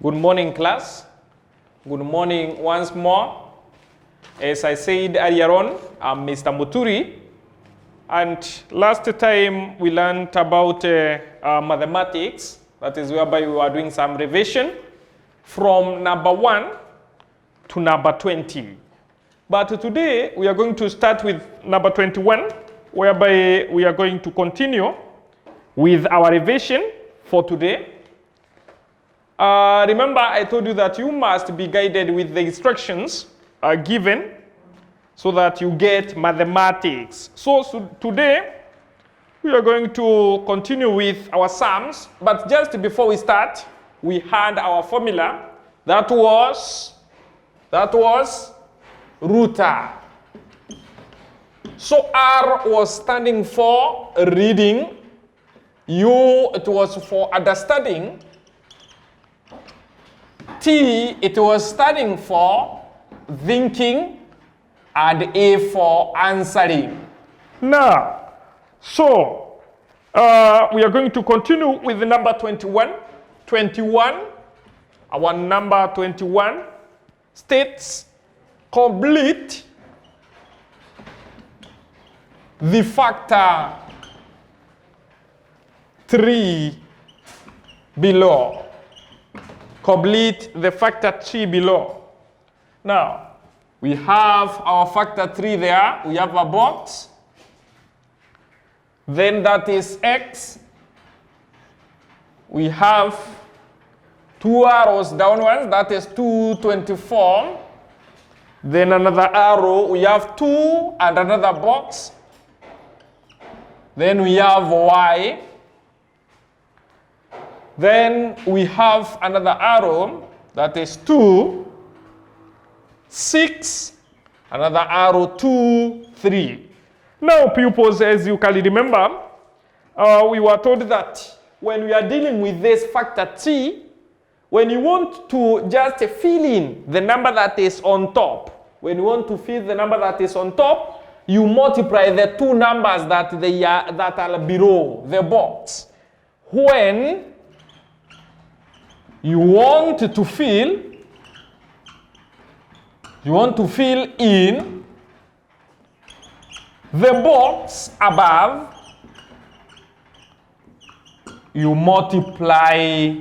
Good morning, class. Good morning once more. As I said earlier on, I'm Mr. Muturi. And last time we learned about mathematics. That is whereby we were doing some revision from number 1 to number 20. But today we are going to start with number 21, whereby we are going to continue with our revision for today. Remember, I told you that you must be guided with the instructions given so that you get mathematics. So today, we are going to continue with our sums. But just before we start, we had our formula. That was rooter. So R was standing for reading. U, it was for understanding. T, it was standing for thinking, and A for answering. Now, so we are going to continue with the number 21. 21, our number 21 states, complete the factor 3 below. Complete the factor 3 below. Now, we have our factor 3 there. We have a box. Then that is x. We have 2 arrows downwards. That is 224. Then another arrow. We have 2 and another box. Then we have y. Then we have another arrow, that is 2, 6, another arrow 2, 3. Now, pupils, as you can remember, we were told that when we are dealing with this factor 3, when you want to just fill in the number that is on top, when you want to fill the number that is on top, you multiply the two numbers that are below the box. When you want to fill in the box above, you multiply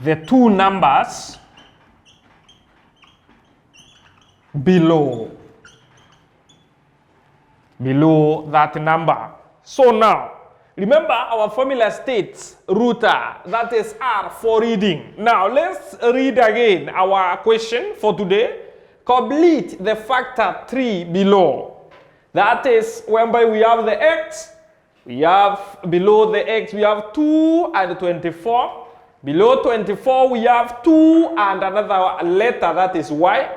the two numbers below that number. So now, remember, our formula states rooter, that is R for reading. Now, let's read again our question for today. Complete the factor 3 below. That is whereby we have the x, we have below the x, we have 2 and 24. Below 24, we have 2 and another letter, that is y.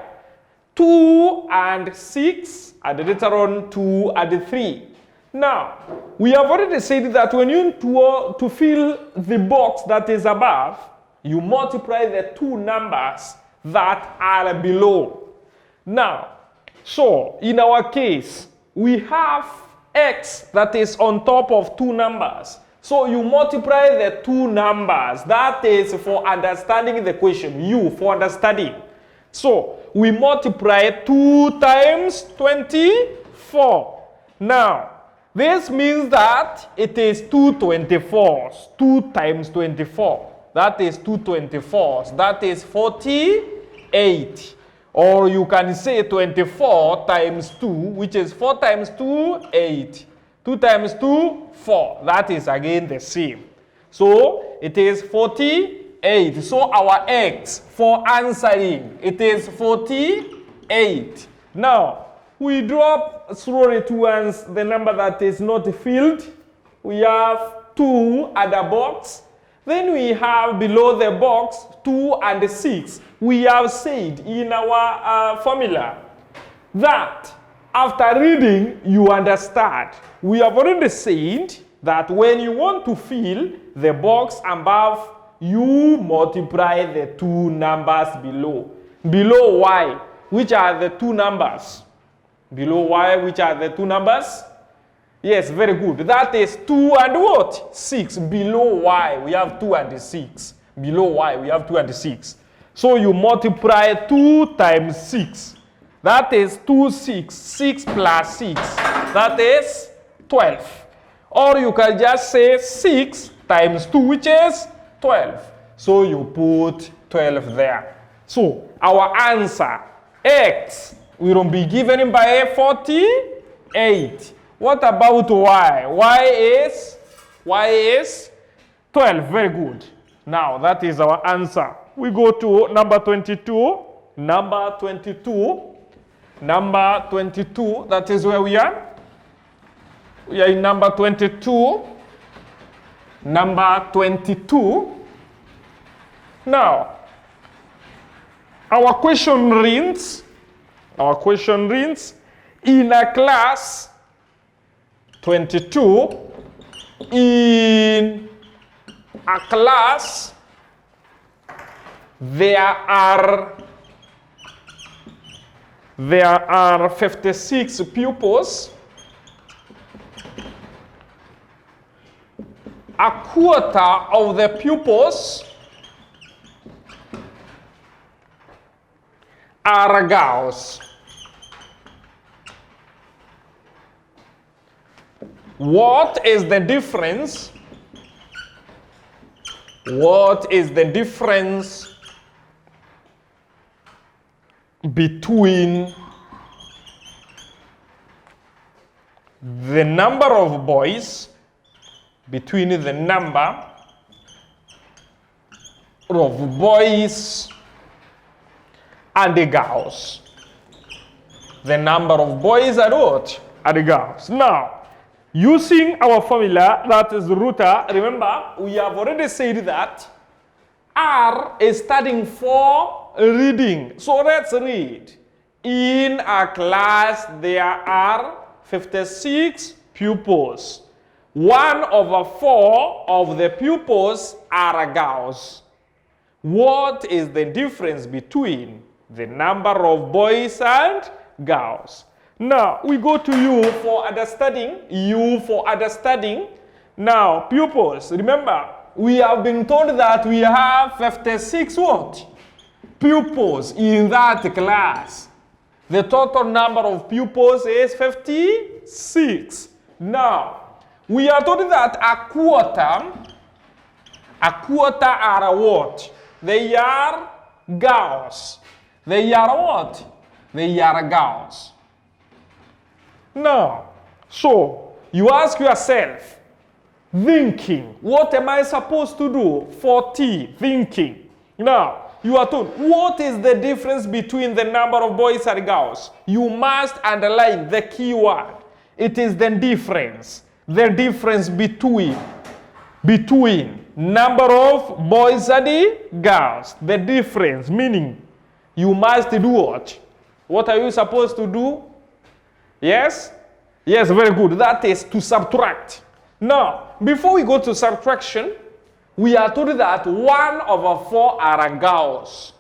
2 and 6, and later on 2 and 3. Now, we have already said that when you want to fill the box that is above, you multiply the two numbers that are below. Now, so in our case, we have x that is on top of two numbers. So you multiply the two numbers. That is for understanding the question. U for understanding. So we multiply 2 times 24. Now, this means that it is 2 24s. 2 times 24. That is 2 24s. That is 48. Or you can say 24 times 2, which is 4 times 2, 8. 2 times 2, 4. That is again the same. So it is 48. So our x for answering, it is 48. Now, we drop slowly towards the number that is not filled. We have 2 and a box. Then we have below the box 2 and 6. We have said in our formula that after reading, you understand. We have already said that when you want to fill the box above, you multiply the two numbers below. Below y, which are the two numbers? Below y, which are the two numbers? Yes, very good. That is 2 and what? 6. Below y, we have 2 and 6. Below y, we have 2 and 6. So you multiply 2 times 6. That is 2, 6. 6 plus 6. That is 12. Or you can just say 6 times 2, which is 12. So you put 12 there. So our answer, x, will be given by 48. What about y? Y is 12. Very good. Now that is our answer. We go to number 22. Number 22. Number 22. That is where we are. We are in number 22. Number 22. Now, our question reads, in a class 22, in a class, there are 56 pupils. A quarter of the pupils are girls. What is the difference? What is the difference between the number of boys, between the number of boys and the girls? The number of boys and what? And the girls. Now, using our formula, that is rooter, remember, we have already said that R is standing for reading. So let's read. In a class, there are 56 pupils. 1/4 of the pupils are girls. What is the difference between the number of boys and girls? Now, we go to U for understanding. U for understanding. Now, pupils, remember, we have been told that we have 56 what? Pupils in that class. The total number of pupils is 56. Now, we are told that a quarter are what? They are girls. They are what? They are girls. Now, so you ask yourself, thinking, what am I supposed to do? 40, thinking. Now, you are told, what is the difference between the number of boys and girls? You must underline the key word. It is the difference. The difference between number of boys and girls. The difference, meaning you must do what? What are you supposed to do? Yes? Yes, very good. That is to subtract. Now, before we go to subtraction, we are told that 1/4 are girls.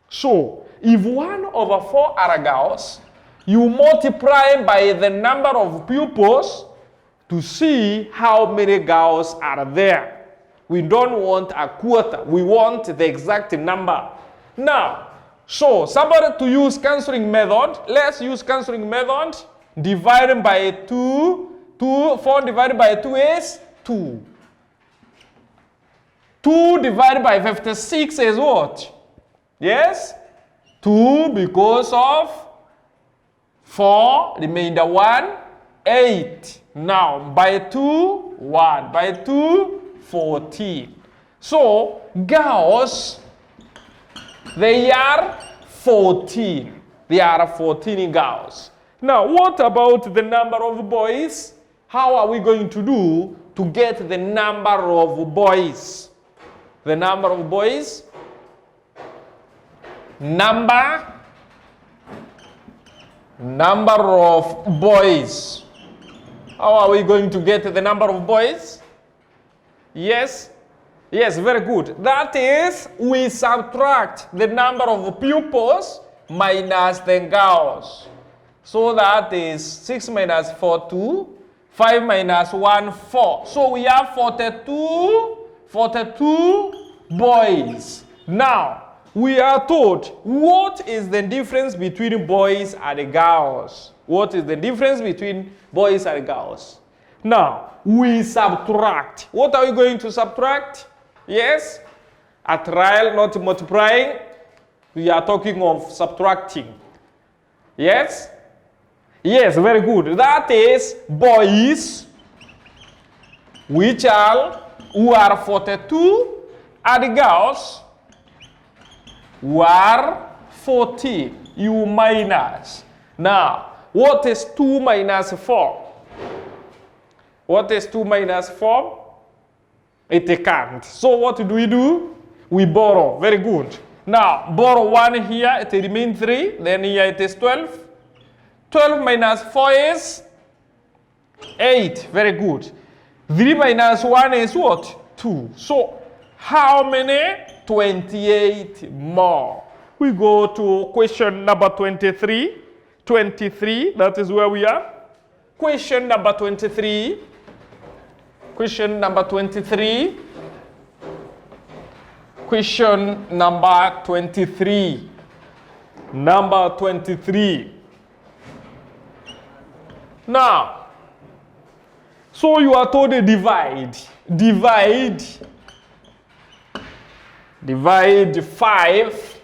So, if 1/4 are girls, you multiply by the number of pupils to see how many girls are there. We don't want a quarter. We want the exact number. Now, so somebody to use cancelling method. Let's use cancelling method. Divided by 2. 4 divided by 2 is 2. 2 divided by 56 is what? Yes? 2 because of 4, remainder 1, 8. Now, by 2, 1. By 2, 14. So, girls, they are 14. They are 14 girls. Now, what about the number of boys? How are we going to do to get the number of boys? The number of boys? Number of boys. How are we going to get the number of boys? Yes? Yes, very good. That is, we subtract the number of pupils minus the girls. So that is 6 minus 4, 2. 5 minus 1, 4. So we have 42 boys. Now, we are told, what is the difference between boys and girls? What is the difference between boys and girls? Now, we subtract. What are we going to subtract? Yes? A trial, not multiplying. We are talking of subtracting. Yes? Yes, very good. That is boys, who are 42, and girls who are 14. You minus. Now, what is 2 minus 4? What is 2 minus 4? It can't. So what do? We borrow. Very good. Now, borrow 1 here, it remains 3. Then here it is 12. 12 minus 4 is 8. Very good. 3 minus 1 is what? 2. So, how many? 28 more. We go to question number 23. 23, that is where we are. Question number 23. Question number 23. Question number 23. Number 23. Now, so you are told to divide. Divide 5.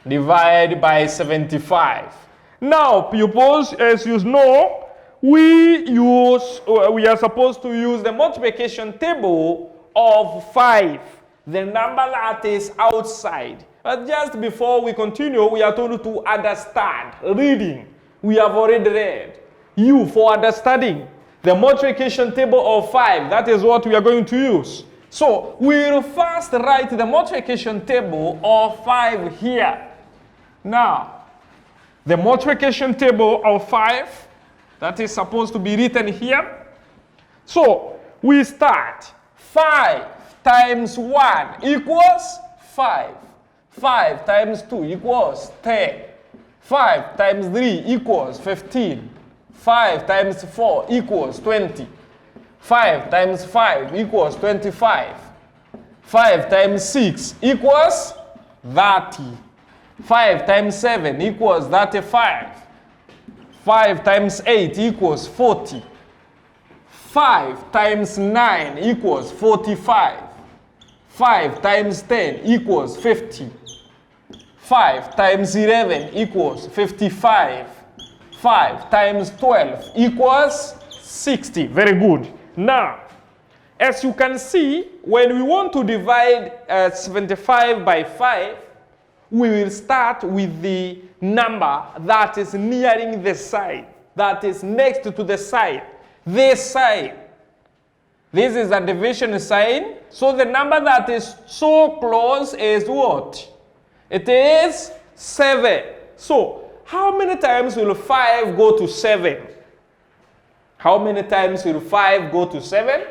Divide by 75. Now, pupils, as you know, we are supposed to use the multiplication table of 5, the number that is outside. But just before we continue, we are told to understand. Reading. We have already read. You, for understanding the multiplication table of 5, that is what we are going to use. So, we will first write the multiplication table of 5 here. Now, the multiplication table of 5, that is supposed to be written here. So, we start. 5 times 1 equals 5. 5 times 2 equals 10. 5 times 3 equals 15. 5 times 4 equals 20. 5 times 5 equals 25. 5 times 6 equals 30. 5 times 7 equals 35. 5 times 8 equals 40. 5 times 9 equals 45. 5 times 10 equals 50. 5 times 11 equals 55. 5 times 12 equals 60. Very good. Now, as you can see, when we want to divide 75 by 5, we will start with the number that is nearing the side, that is next to the side, this side. This is a division sign. So the number that is so close is what? It is 7. So how many times will 5 go to 7? How many times will 5 go to 7?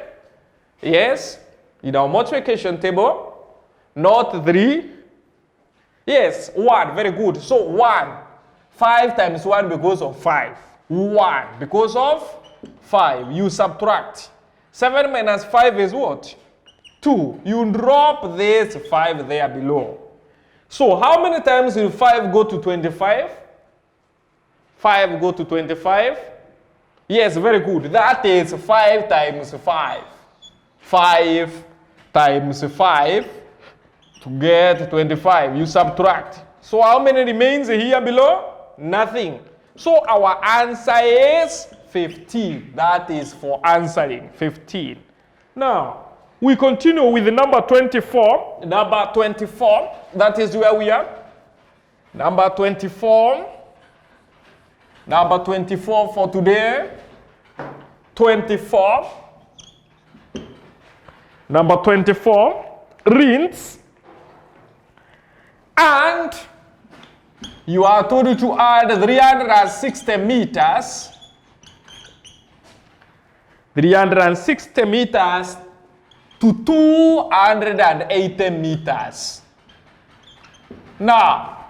Yes, in our multiplication table, not 3. Yes, 1, very good. So 1, 5 times 1 because of 5. 1 because of 5. You subtract. 7 minus 5 is what? 2. You drop this 5 there below. So how many times will 5 go to 25? 5 go to 25? Yes, very good. That is 5 times 5. 5 times 5 to get 25. You subtract. So how many remains here below? Nothing. So our answer is 15. That is for answering. 15. Now, we continue with the number 24. Number 24. That is where we are. Number 24. Number 24 for today. 24. Number 24. Rinse. And you are told to add 360 meters. 360 meters to 280 meters. Now,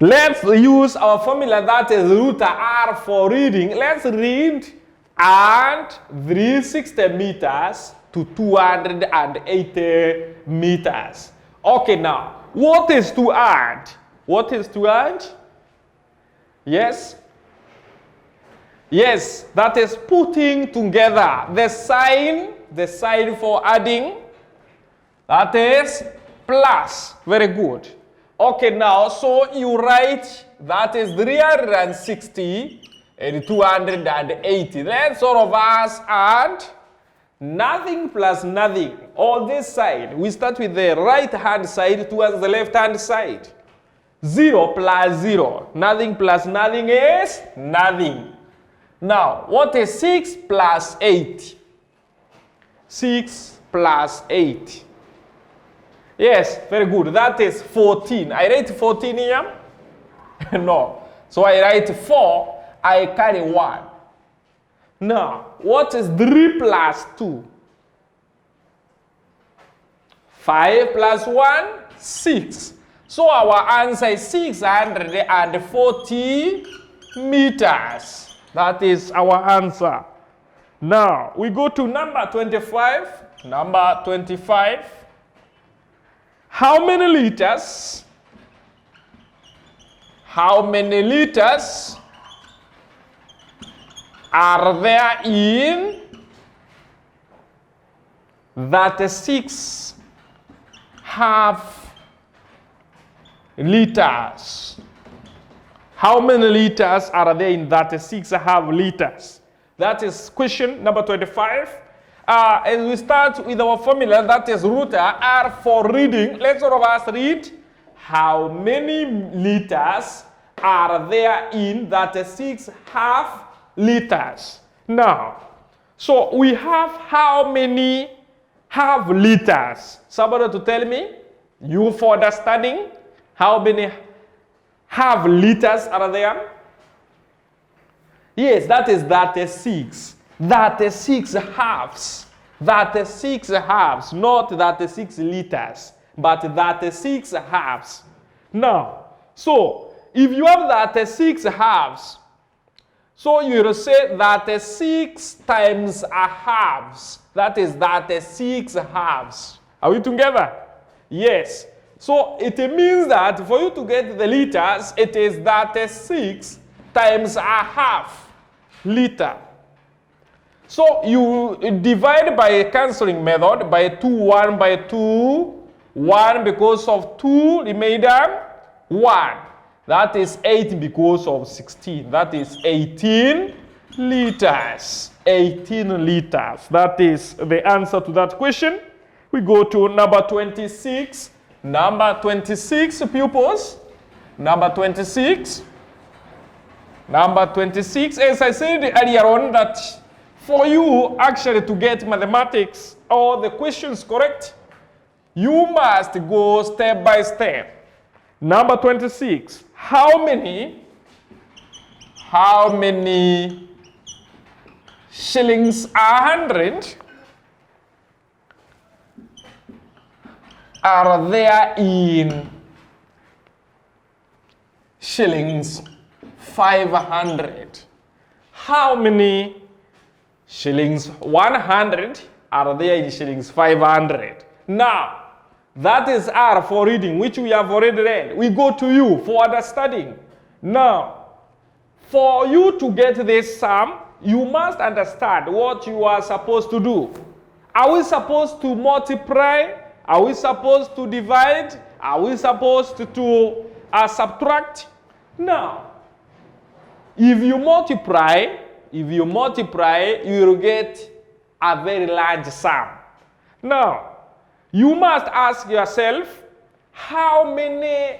let's use our formula, that is root R for reading. Let's read and 360 meters to 280 meters. Okay, now, what is to add? What is to add? Yes? Yes, that is putting together the sign for adding, that is plus. Very good. Okay, now, so you write that is 360 and 280. Let's all of us add nothing plus nothing. On this side, we start with the right hand side towards the left hand side. 0 plus 0. Nothing plus nothing is nothing. Now, what is 6 plus 8? 6 plus 8. Yes, very good. That is 14. I write 14 here? No. So I write 4. I carry 1. Now, what is 3 plus 2? 5 plus 1? 6. So our answer is 640 meters. That is our answer. Now, we go to number 25. Number 25. How many liters? How many liters are there in 36 half liters? How many liters are there in 36 half liters? That is question number 25. As we start with our formula, that is root R for reading. Let's all of us read. How many liters are there in 36 half liters? Now, so we have how many half liters? Somebody to tell me, you for understanding, how many half liters are there? Yes, that is 36. 36 halves. 36 halves, not 36 liters, but 36 halves. Now, so if you have 36 halves, so you will say 36 times a halves. That is 36 halves. Are we together? Yes. So it means that for you to get the liters, it is 36 times a half liter. So you divide by a cancelling method by 2, 1 by 2, 1 because of 2, remainder 1. That is 8 because of 16. That is 18 liters. 18 liters. That is the answer to that question. We go to number 26. Number 26, pupils. Number 26. Number 26. As I said earlier on, that for you actually to get mathematics or the questions correct, you must go step by step. Number 26. How many shillings are 100 are there in shillings 500? How many shillings 100 are there in shillings 500? Now, that is R for reading, which we have already read. We go to you for understanding. Now, for you to get this sum, you must understand what you are supposed to do. Are we supposed to multiply? Are we supposed to divide? Are we supposed to subtract? Now, if you multiply, you will get a very large sum. Now, you must ask yourself, how many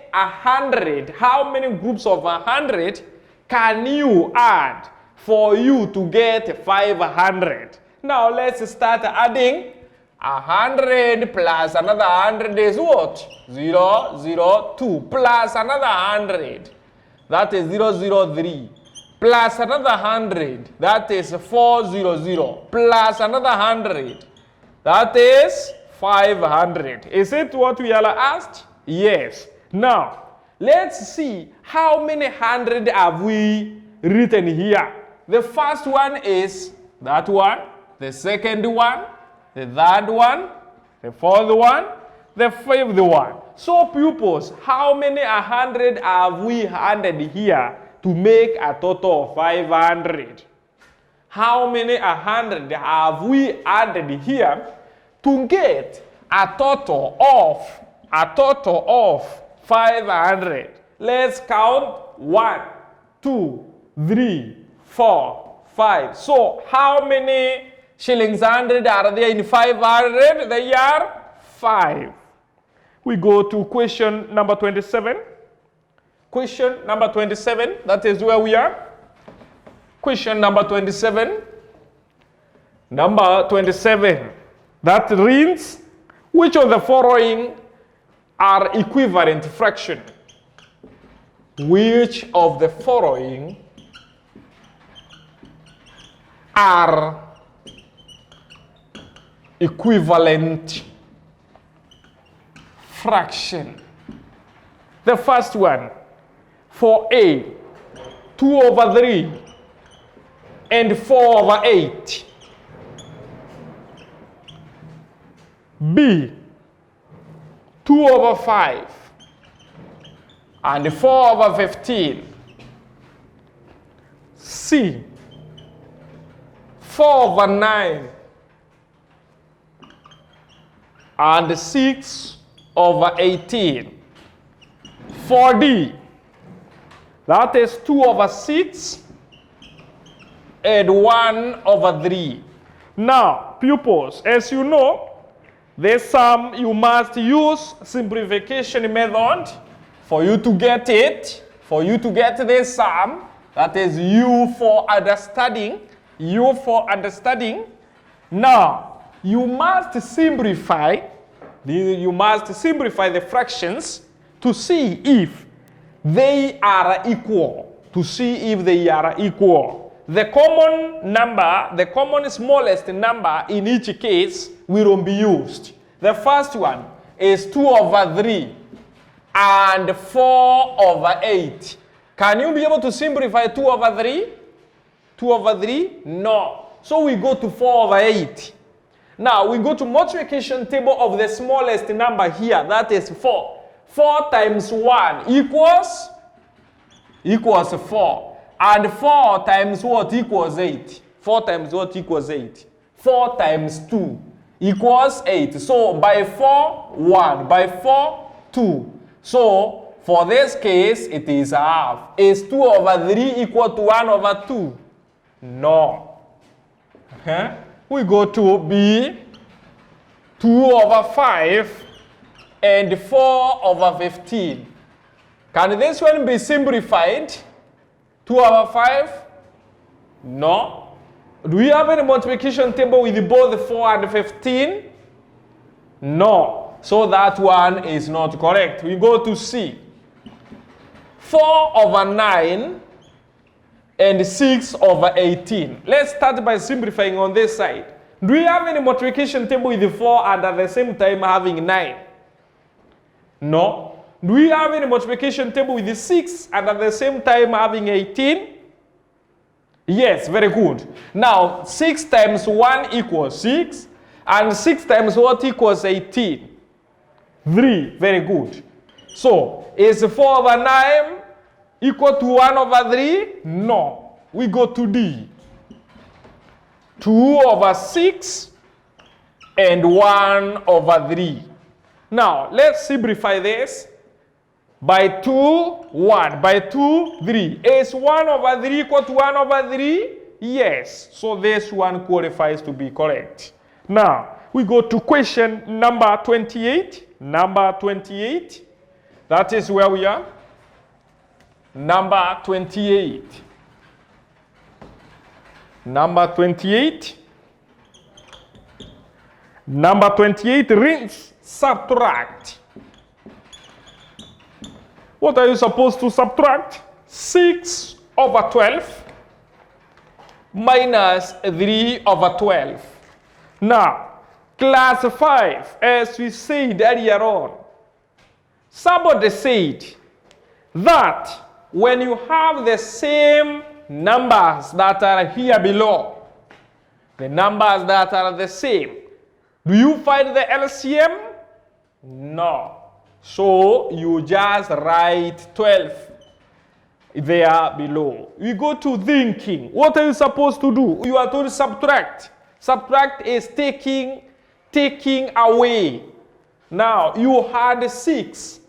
groups of 100 can you add for you to get 500? Now, let's start adding. 100 plus another 100 is what? 0, 0, 2 plus another 100. That is 0, 0, 3. Plus another 100. That is 400. Plus another 100. That is 500. Is it what we are asked? Yes. Now, let's see how many 100 have we written here. The first one is That one, the second one, the third one, the fourth one, the fifth one. So pupils, how many 100 have we added here to make a total of 500? How many 100 have we added here to get a total of 500? Let's count 1, 2, 3, 4, 5. So how many shillings 100 are there in 500? They are 5. We go to question number 27. Question number 27, that is where we are. Question number 27. Number 27. That reads, which of the following are equivalent fraction? Which of the following are equivalent fraction? The first one, for A, 2 over 3 and 4 over 8. B, 2 over 5 and 4 over 15. C, 4 over 9 and 6 over 18. 4D, that is 2 over 6 and 1 over 3. Now, pupils, as you know, this sum you must use simplification method for you to get it. For you to get this sum, that is U for understanding. U for understanding. Now, you must simplify. You must simplify the fractions to see if they are equal. To see if they are equal. The common number, the common smallest number in each case will be used. The first one is 2 over 3 and 4 over 8. Can you be able to simplify 2 over 3? 2 over 3? No. So we go to 4 over 8. Now we go to multiplication table of the smallest number here, that is 4. 4 times 1 equals 4. And 4 times what equals 8? 4 times what equals 8? 4 times 2 equals 8. So by 4, 1. By 4, 2. So for this case, it is half. Is 2 over 3 equal to 1 over 2? No. We go to B, 2 over 5 and 4 over 15. Can this one be simplified? 2 over 5? No. Do we have any multiplication table with both 4 and 15? No. So that one is not correct. We go to C. 4 over 9 and 6 over 18. Let's start by simplifying on this side. Do we have any multiplication table with 4 and at the same time having 9? No. Do we have any multiplication table with 6 and at the same time having 18? Yes, very good. Now, 6 times 1 equals 6. And 6 times what equals 18? 3. Very good. So, is 4 over 9 equal to 1 over 3? No. We go to D. 2 over 6 and 1 over 3. Now, let's simplify this. By 2, 1. By 2, 3. Is 1 over 3 equal to 1 over 3? Yes. So this one qualifies to be correct. Now, we go to question number 28. Number 28. That is where we are. Number 28. Number 28. Number 28 reads subtract. What are you supposed to subtract? 6 over 12 minus 3 over 12. Now, class 5, as we said earlier on, somebody said that when you have the same numbers that are here below, The numbers that are the same. Do you find the LCM? No. So you just write 12 there below. We go to thinking. What are you supposed to do? You are told to subtract. Subtract is taking away. Now you had 6.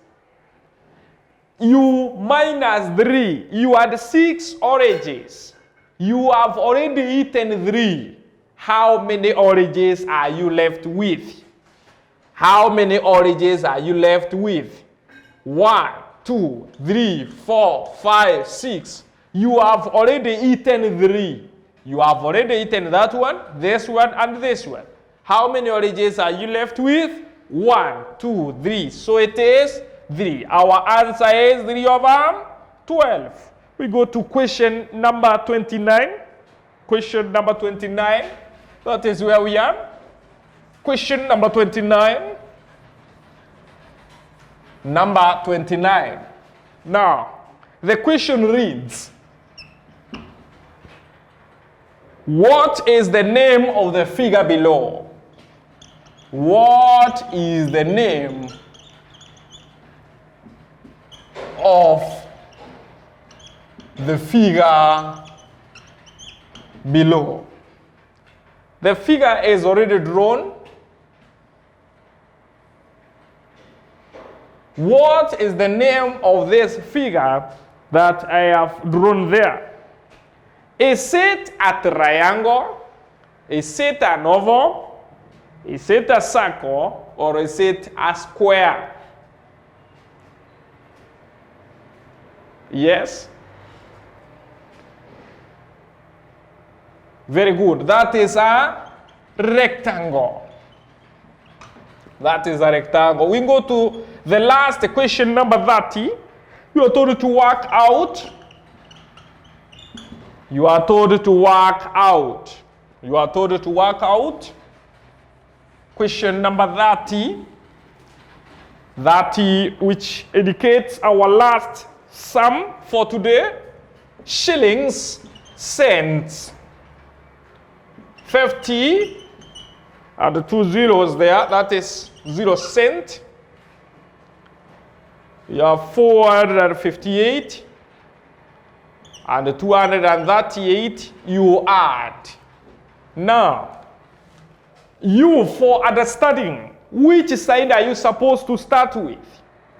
You minus 3. You had 6 oranges. You have already eaten 3. How many oranges are you left with? How many oranges are you left with? 1, 2, 3, 4, 5, 6. You have already eaten 3. You have already eaten that one, this one, and this one. How many oranges are you left with? 1, 2, 3. So it is 3. Our answer is 3 over 12. We go to question number 29. Question number 29. That is where we are. Question number 29. Number 29. Now, the question reads, what is the name of the figure below? What is the name of the figure below? The figure is already drawn. What is the name of this figure that I have drawn there? Is it a triangle? Is it an oval? Is it a circle? Or is it a square? Yes? Very good. That is a rectangle. That is a rectangle. We go to the last question, number 30. You are told to work out. You are told to work out. You are told to work out. Question number 30. 30, which indicates our last sum for today. Shillings, cents. 50, and the 2 zeros there, that is 0 cent. You have 458, and the 238 you add. Now, you, for understanding, which side are you supposed to start with?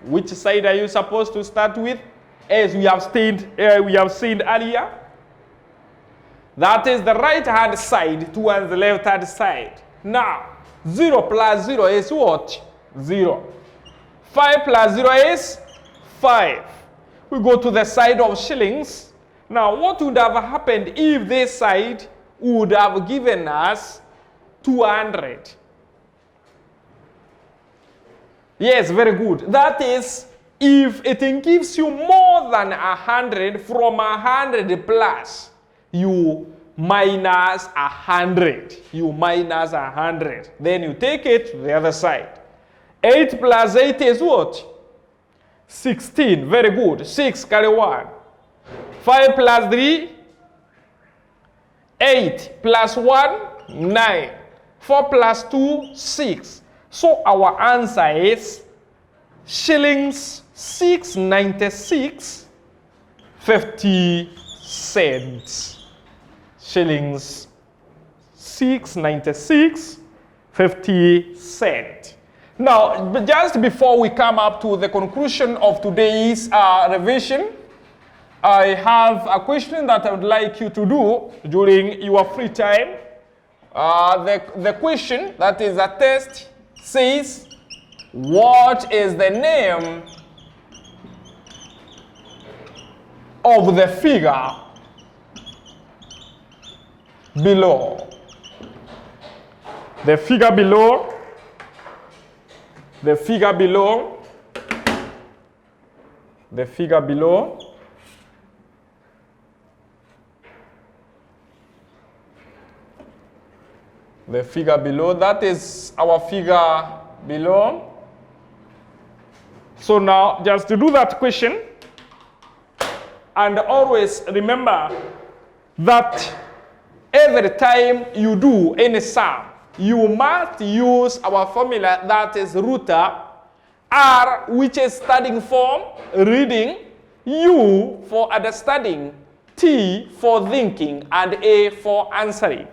Which side are you supposed to start with? As we have seen earlier, that is the right hand side towards the left hand side. Now, 0 plus 0 is what? 0. 5 plus 0 is 5. We go to the side of shillings. Now, what would have happened if this side would have given us 200? Yes, very good. That is, if it gives you more than 100 from 100 plus, you minus 100. You minus 100. Then you take it to the other side. 8 plus 8 is what? 16. Very good. 6 carry 1. 5 plus 3, 8 plus 1, 9. 4 plus 2, 6. So our answer is shillings 696 50 cents. Shillings 696 50 cents. Now, just before we come up to the conclusion of today's revision, I have a question that I would like you to do during your free time. The question, that is a test, says, what is the name of the figure below? The figure below, the figure below, the figure below, the figure below, that is our figure below. So now, just to do that question, and always remember that every time you do any sum, you must use our formula, that is rooter, R, which is starting form, reading, U for understanding, T for thinking, and A for answering.